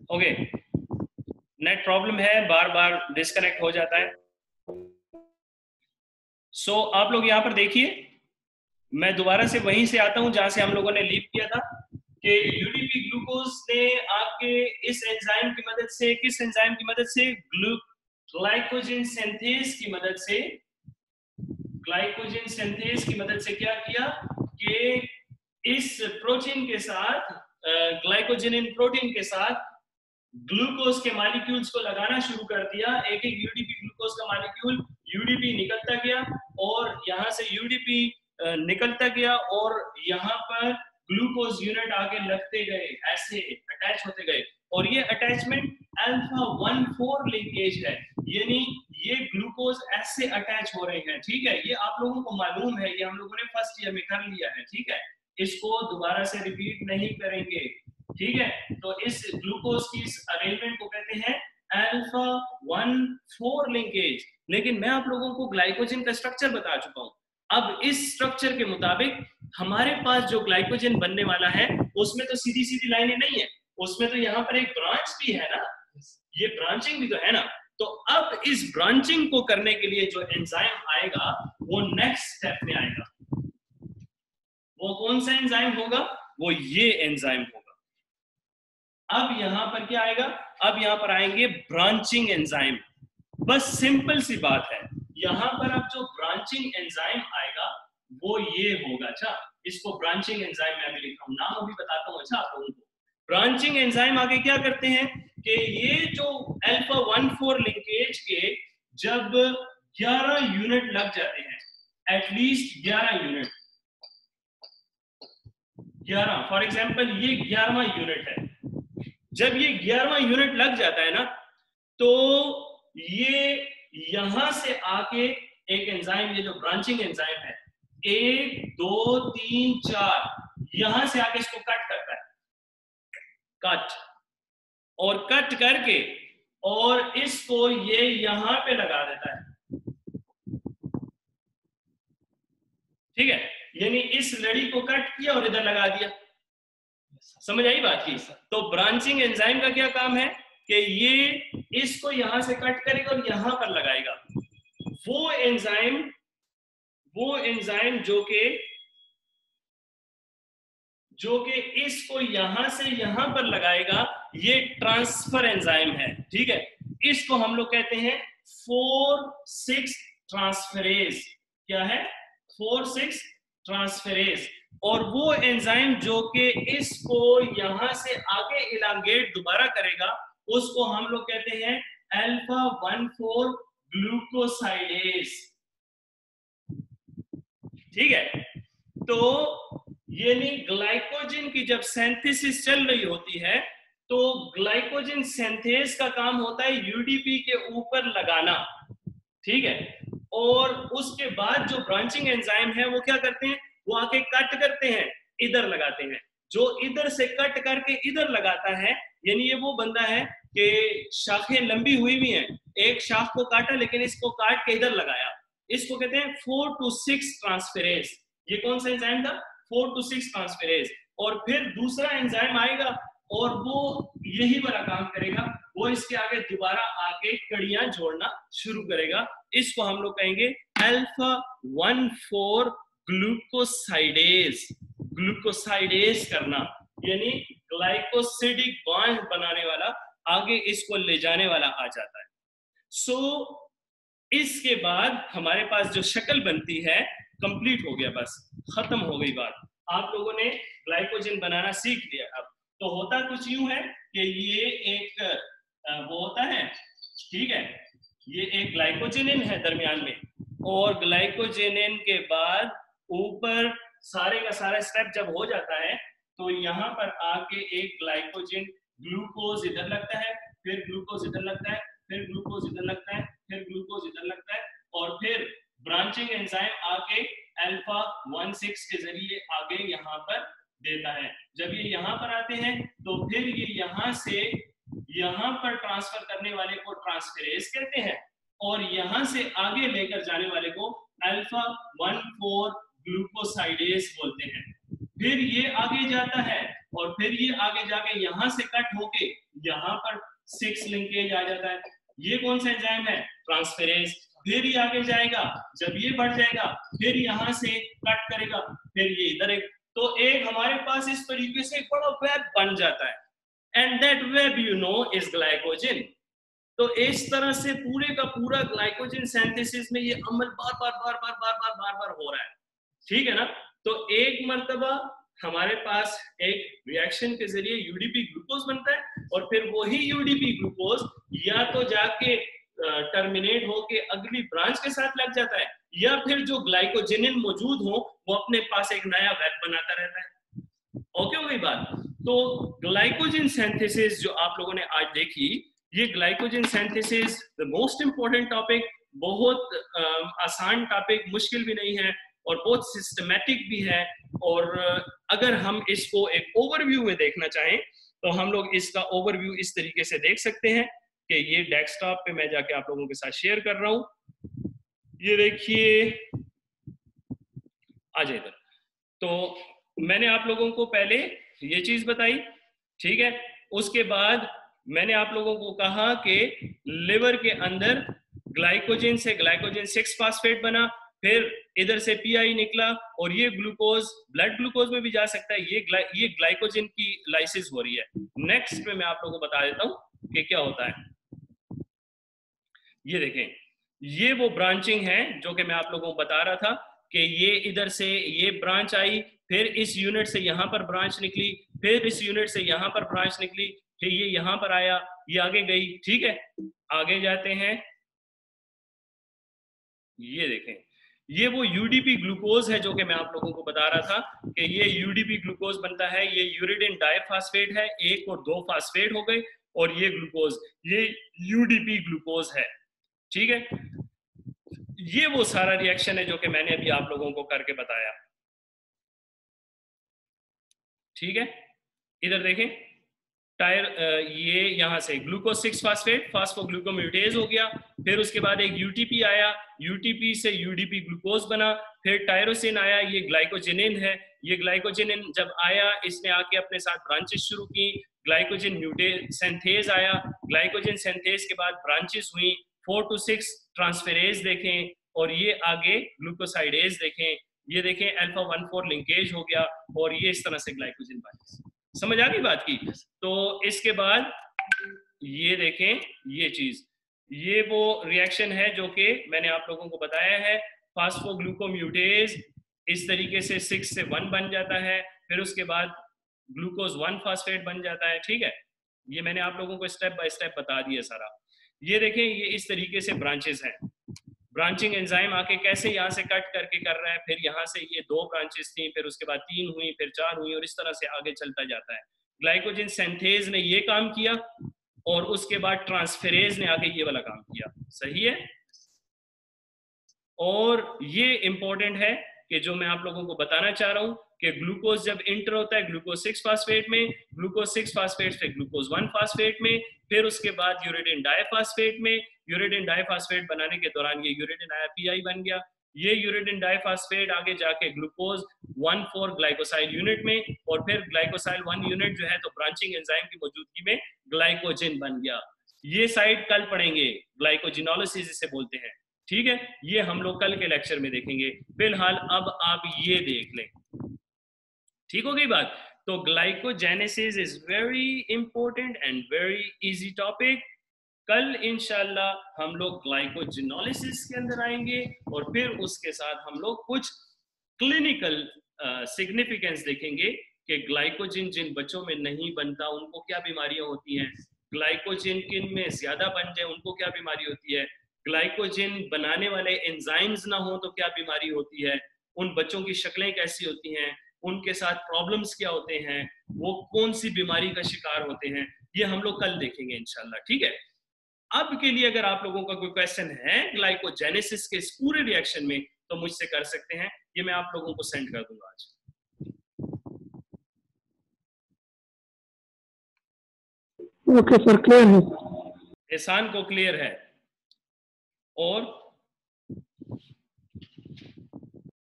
Okay, net problem है, बार बार disconnect हो जाता है। सो आप लोग यहाँ पर देखिए, मैं दोबारा से वहीं से आता हूं जहां से हम लोगों ने लीव किया था कि यूडीपी ग्लूकोज ने आपके इस एंजाइम की मदद से, किस एंजाइम की मदद से, ग्लाइकोजन सिंथेज की मदद से, ग्लाइकोजन सिंथेज की मदद से क्या किया कि इस प्रोटीन के साथ, ग्लाइकोजेनिन प्रोटीन के साथ ग्लूकोज के मॉलिक्यूल्स को लगाना शुरू कर दिया। एक एक यूडीपी ग्लूकोज का मॉलिक्यूल, यूडीपी निकलता गया और यहां से यूडीपी निकलता गया और यहाँ पर ग्लूकोज यूनिट आगे लगते गए, ऐसे अटैच होते गए। और ये अटैचमेंट अल्फा 1,4 लिंकेज है, यानी ये ग्लूकोज ऐसे अटैच हो रहे हैं। ठीक है, ये आप लोगों को मालूम है, ये हम लोगों ने फर्स्ट ईयर में कर लिया है। ठीक है, इसको दोबारा से रिपीट नहीं करेंगे। ठीक है, तो इस ग्लूकोज की इस अरेंजमेंट को कहते हैं अल्फा 1,4 लिंकेज। लेकिन मैं आप लोगों को ग्लाइकोजन का स्ट्रक्चर बता चुका हूं। अब इस स्ट्रक्चर के मुताबिक हमारे पास जो ग्लाइकोजन बनने वाला है उसमें तो सीधी सीधी लाइनें नहीं है, उसमें तो यहाँ पर एक ब्रांच भी है ना, ये ब्रांचिंग भी तो है ना। तो अब इस ब्रांचिंग को करने के लिए जो एंजाइम आएगा वो नेक्स्ट स्टेप में आएगा। वो कौन सा एंजाइम होगा? वो ये एंजाइम होगा। अब यहां पर क्या आएगा? अब यहां पर आएंगे ब्रांचिंग एंजाइम। बस सिंपल सी बात है, यहां पर अब जो ब्रांचिंग एंजाइम आएगा वो ये होगा। अच्छा, इसको ब्रांचिंग एंजाइम मैं भी लिख रहा हूं, नाम अभी बताता हूं। अच्छा, आप लोगों को ब्रांचिंग एंजाइम आगे क्या करते हैं कि ये जो अल्फा 1,4 लिंकेज के जब 11 यूनिट लग जाते हैं, एटलीस्ट 11 यूनिट, 11 फॉर एग्जांपल ये 11वां यूनिट है, जब ये 11वां यूनिट लग जाता है ना, तो ये यहां से आके एक एंजाइम, ये जो ब्रांचिंग एंजाइम है, 1 2 3 4, यहां से आके इसको कट करता है, कट, और कट करके और इसको ये यहां पे लगा देता है। ठीक है, यानी इस लड़ी को कट किया और इधर लगा दिया। समझ आई बात की? तो ब्रांचिंग एंजाइम का क्या काम है कि ये इसको यहां से कट करेगा और यहां पर लगाएगा। वो एंजाइम जो कि इसको यहां से यहां पर लगाएगा, ये ट्रांसफर एंजाइम है। ठीक है, इसको हम लोग कहते हैं 4,6 ट्रांसफेरेज। क्या है? 4,6 ट्रांसफेरेज। और वो एंजाइम जो कि इसको यहां से आगे इलांगेट दोबारा करेगा, उसको हम लोग कहते हैं अल्फा 1,4 ग्लूकोसाइडेज। ठीक है, तो यानी ग्लाइकोजन की जब सिंथेसिस चल रही होती है तो ग्लाइकोजन सिंथेस का काम होता है यूडीपी के ऊपर लगाना। ठीक है, और उसके बाद जो ब्रांचिंग एंजाइम है वो क्या करते हैं, वो आके कट करते हैं, इधर लगाते हैं। जो इधर से कट करके इधर लगाता है, यानी ये वो बंदा है कि शाखें लंबी हुई भी हैं, एक शाख को काटा लेकिन इसको काट के इधर लगाया, इसको कहते हैं 4 to 6 ट्रांसफेरेज। ये कौन सा एंजाइम था? 4 to 6 ट्रांसफेरेज। और फिर दूसरा एंजाइम आएगा और वो यही वाला काम करेगा, वो इसके आगे दोबारा आके कड़ियां जोड़ना शुरू करेगा। इसको हम लोग कहेंगे अल्फा 1,4 ग्लूकोसाइडेज। ग्लूकोसाइडेज करना यानी ग्लाइकोसिडिक बॉन्ड बनाने वाला, आगे इसको ले जाने वाला आ जाता है। सो इसके बाद हमारे पास जो शक्ल बनती है, कंप्लीट हो गया, बस खत्म हो गई बात। आप लोगों ने ग्लाइकोजन बनाना सीख लिया। अब तो होता कुछ यूं है कि ये एक वो होता है, ठीक है, ये एक ग्लाइकोजेनिन है दरमियान में, और ग्लाइकोजेनिन के बाद ऊपर सारे का सारा स्टेप जब हो जाता है तो यहाँ पर आके एक ग्लाइकोजन, ग्लूकोज इधर लगता है, फिर ग्लूकोज इधर लगता है, फिर ग्लूकोज इधर लगता है, फिर ग्लूकोज इधर लगता है, और फिर ब्रांचिंग एंजाइम आके अल्फा 1,6 के जरिए आगे यहाँ पर देता है। जब ये यहाँ पर आते हैं तो फिर ये यहाँ से यहाँ पर ट्रांसफर करने वाले को ट्रांसफेरेज कहते हैं, और यहाँ से आगे लेकर जाने वाले को अल्फा 1,4 ग्लूकोसाइडेज बोलते हैं। फिर ये आगे जाता है और फिर ये आगे जाके यहाँ से कट होके यहाँ पर 6 लिंकेज आ जाता है। ये कौन सा एंजाइम है? ट्रांसफेरेज। फिर ये आगे जाएगा, जब ये बढ़ जाएगा फिर यहाँ से कट करेगा, फिर ये इधर एक, तो एक हमारे पास इस तरीके से एक बड़ा वेब बन जाता है। And that web you know is glycogen. तो इस तरह से पूरे का पूरा ग्लाइकोजन सिंथेसिस में ये अमल बार बार बार बार बार बार बार बार हो रहा है, ठीक है ना। तो एक मर्तबा हमारे पास एक रिएक्शन के जरिए यूडीपी ग्लूकोज बनता है और फिर वही यूडीपी ग्लूकोज या तो जाके टर्मिनेट होके अगली ब्रांच के साथ लग जाता है, या फिर जो ग्लाइकोजेनिन मौजूद हो वो अपने पास एक नया वेब बनाता रहता है। ओके हो गई बात। तो ग्लाइकोजन सिंथेसिस जो आप लोगों ने आज देखी, ये glycogen synthesis the most important topic, बहुत आसान टॉपिक, मुश्किल भी नहीं है और बहुत सिस्टमैटिक भी है। और अगर हम इसको एक ओवरव्यू में देखना चाहें तो हम लोग इसका ओवरव्यू इस तरीके से देख सकते हैं कि ये डेस्कटॉप पे मैं जाके आप लोगों के साथ शेयर कर रहा हूं। ये देखिए, आ जाए इधर। तो मैंने आप लोगों को पहले ये चीज बताई, ठीक है। उसके बाद मैंने आप लोगों को कहा कि लिवर के अंदर ग्लाइकोजन से ग्लाइकोजन 6 फास्फेट बना, फिर इधर से पीआई निकला और ये ग्लूकोज ब्लड ग्लूकोज में भी जा सकता है। ये ग्लाइकोजन की लाइसिस हो रही है। नेक्स्ट में मैं आप लोगों को बता देता हूं कि क्या होता है। ये देखें, ये वो ब्रांचिंग है जो कि मैं आप लोगों को बता रहा था कि ये इधर से ये ब्रांच आई, फिर इस यूनिट से यहाँ पर ब्रांच निकली, फिर इस यूनिट से यहाँ पर ब्रांच निकली, फिर ये यहाँ पर आया, ये आगे गई, ठीक है। आगे जाते हैं, ये देखें, ये वो यूडीपी ग्लूकोज है जो कि मैं आप लोगों को बता रहा था कि ये यूडीपी ग्लूकोज बनता है। ये यूरिडिन डाइफास्फेट है, 1 और 2 फास्फेट हो गए, और ये ग्लूकोज, ये यूडीपी ग्लूकोज है, ठीक है। ये वो सारा रिएक्शन है जो कि मैंने अभी आप लोगों को करके बताया, ठीक है। इधर देखें, टायर ये यहां से ग्लूकोज 6 फास्फेट फास्फोग्लूकोम्यूटेज हो गया, फिर उसके बाद एक यूटीपी आया, यूटीपी से यूडीपी ग्लूकोज बना, फिर टायरोसिन आया, ये ग्लाइकोजेनिन है। ये ग्लाइकोजेनिन जब आया, इसने आके अपने साथ ब्रांचेस शुरू की, ग्लाइकोजन सिंथेज आया, ग्लाइकोजन सिंथेज के बाद ब्रांचेस हुई, 4 to 6 ट्रांसफेरेज देखें, और ये आगे ग्लूकोसाइडेज देखें, ये देखें अल्फा 1,4 लिंकेज हो गया, और ये इस तरह से ग्लाइकोजन बना। समझ आ गई बात की। तो इसके बाद ये देखें, ये चीज, ये वो रिएक्शन है जो कि मैंने आप लोगों को बताया है। फास्फोग्लूकोम्यूटेज इस तरीके से 6 से 1 बन जाता है, फिर उसके बाद ग्लूकोज 1 फास्फेट बन जाता है, ठीक है। ये मैंने आप लोगों को स्टेप बाय स्टेप बता दिया सारा। ये देखें, ये इस तरीके से ब्रांचेस हैं। ब्रांचिंग एंजाइम आके कैसे यहाँ से कट करके कर रहा है, फिर यहाँ से ये 2 ब्रांचेस थी, फिर उसके बाद 3 हुई, फिर 4 हुई, और इस तरह से आगे चलता जाता है। ग्लाइकोजन सिंथेज ने ये काम किया, और उसके बाद ट्रांसफेरेज ने आके ये वाला काम किया, सही है। और ये इंपॉर्टेंट है कि जो मैं आप लोगों को बताना चाह रहा हूं कि ग्लूकोज जब इंटर होता है ग्लूकोज 6 फास्फेट में, ग्लूकोज 6 फास्फेट से ग्लूकोज 1 फास्फेट में, फिर उसके बाद यूरिडिन डाइफास्फेट में, यूरिडिन डाइफास्फेट बनाने के दौरान ये यूरिडिन आया, पीआई बन गया। ये यूरिडिन डाइफास्फेट आगे जाके ग्लूकोज 1,4 ग्लाइकोसाइल यूनिट में, और फिर ग्लाइकोसाइल 1 यूनिट जो है तो ब्रांचिंग एंजाइम की मौजूदगी में ग्लाइकोजन बन गया। ये साइड कल पढ़ेंगे, ग्लाइकोजिनोलिसिस इसे बोलते हैं, ठीक है। ये हम लोग कल के लेक्चर में देखेंगे। फिलहाल अब आप ये देख लें, ठीक हो गई बात। तो glycogenesis is very important and very easy topic. कल इंशाल्लाह हम लोग ग्लाइकोजिनोलिसिस के अंदर आएंगे, और फिर उसके साथ हम लोग कुछ क्लिनिकल सिग्निफिकेंस देखेंगे कि ग्लाइकोजन जिन बच्चों में नहीं बनता उनको क्या बीमारियां होती हैं, ग्लाइकोजन किन में ज्यादा बन जाए उनको क्या बीमारी होती है, ग्लाइकोजन बनाने वाले एंजाइम्स ना हो तो क्या बीमारी होती है, उन बच्चों की शक्लें कैसी होती हैं, उनके साथ प्रॉब्लम्स क्या होते हैं, वो कौन सी बीमारी का शिकार होते हैं, ये हम लोग कल देखेंगे इंशाल्लाह, ठीक है। अब के लिए अगर आप लोगों का कोई क्वेश्चन है ग्लाइकोजेनेसिस के इस पूरे रिएक्शन में तो मुझसे कर सकते हैं, ये मैं आप लोगों को सेंड कर दूंगा आज। ओके सर, क्लियर है। एहसान को क्लियर है। और